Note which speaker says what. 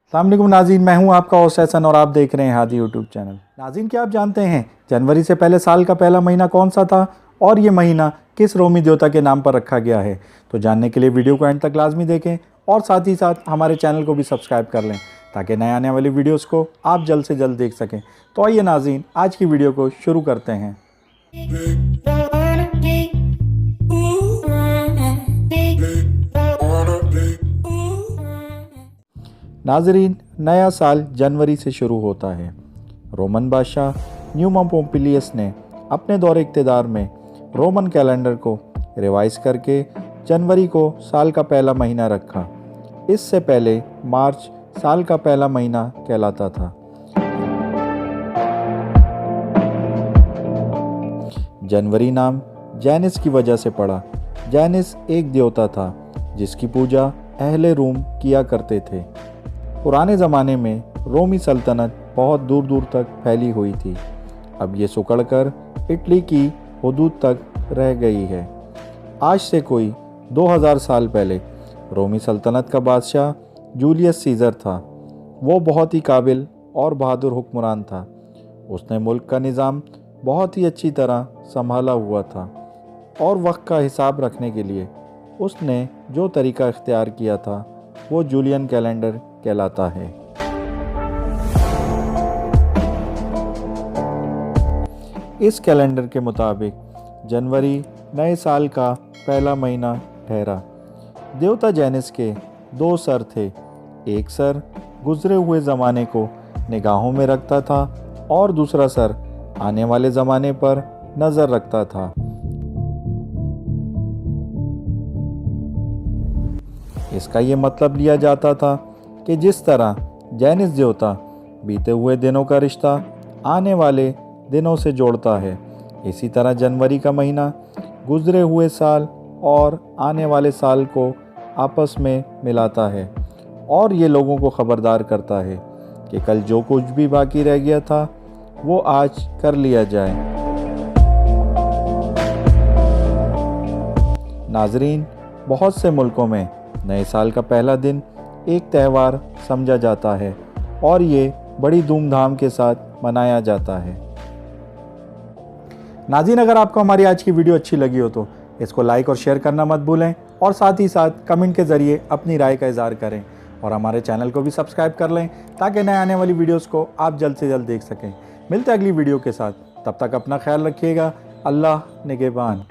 Speaker 1: अस्सलाम वालेकुम नाज़रीन, मैं हूं आपका होस्ट हसन और आप देख रहे हैं हादी यूट्यूब चैनल। नाज़रीन, क्या आप जानते हैं जनवरी से पहले साल का पहला महीना कौन सा था और ये महीना किस रोमी देवता के नाम पर रखा गया है? तो जानने के लिए वीडियो को एंड तक लाजमी देखें और साथ ही साथ हमारे चैनल को भी सब्सक्राइब कर लें ताकि नए आने वाली वीडियोज़ को आप जल्द से जल्द देख सकें। तो आइए नाज़रीन, आज की वीडियो को शुरू करते हैं। नाज़रीन, नया साल जनवरी से शुरू होता है। रोमन बादशाह न्यूमा पोम्पिलियस ने अपने दौर इक़्तिदार में रोमन कैलेंडर को रिवाइज़ करके जनवरी को साल का पहला महीना रखा। इससे पहले मार्च साल का पहला महीना कहलाता था। जनवरी नाम जैनिस की वजह से पड़ा। जैनिस एक देवता था जिसकी पूजा अहले रूम किया करते थे। पुराने ज़माने में रोमी सल्तनत बहुत दूर दूर तक फैली हुई थी। अब ये सिकुड़कर इटली की हदूद तक रह गई है। आज से कोई 2000 साल पहले रोमी सल्तनत का बादशाह जूलियस सीज़र था। वो बहुत ही काबिल और बहादुर हुक्मरान था। उसने मुल्क का निज़ाम बहुत ही अच्छी तरह संभाला हुआ था और वक्त का हिसाब रखने के लिए उसने जो तरीका इख्तियार किया था वो जूलियन कैलेंडर कहलाता है। इस कैलेंडर के मुताबिक जनवरी नए साल का पहला महीना ठहरा। देवता जैनिस के 2 सर थे। एक सर गुजरे हुए ज़माने को निगाहों में रखता था और दूसरा सर आने वाले ज़माने पर नज़र रखता था। इसका ये मतलब लिया जाता था कि जिस तरह जैनिस देवता बीते हुए दिनों का रिश्ता आने वाले दिनों से जोड़ता है, इसी तरह जनवरी का महीना गुजरे हुए साल और आने वाले साल को आपस में मिलाता है और ये लोगों को ख़बरदार करता है कि कल जो कुछ भी बाकी रह गया था वो आज कर लिया जाए। नाज़रीन, बहुत से मुल्कों में नए साल का पहला दिन एक त्यौहार समझा जाता है और ये बड़ी धूमधाम के साथ मनाया जाता है। नाज़रीन, अगर आपको हमारी आज की वीडियो अच्छी लगी हो तो इसको लाइक और शेयर करना मत भूलें और साथ ही साथ कमेंट के ज़रिए अपनी राय का इज़हार करें और हमारे चैनल को भी सब्सक्राइब कर लें ताकि नए आने वाली वीडियोज़ को आप जल्द से जल्द देख सकें। मिलते हैं अगली वीडियो के साथ, तब तक अपना ख्याल रखिएगा। अल्लाह निगहबान।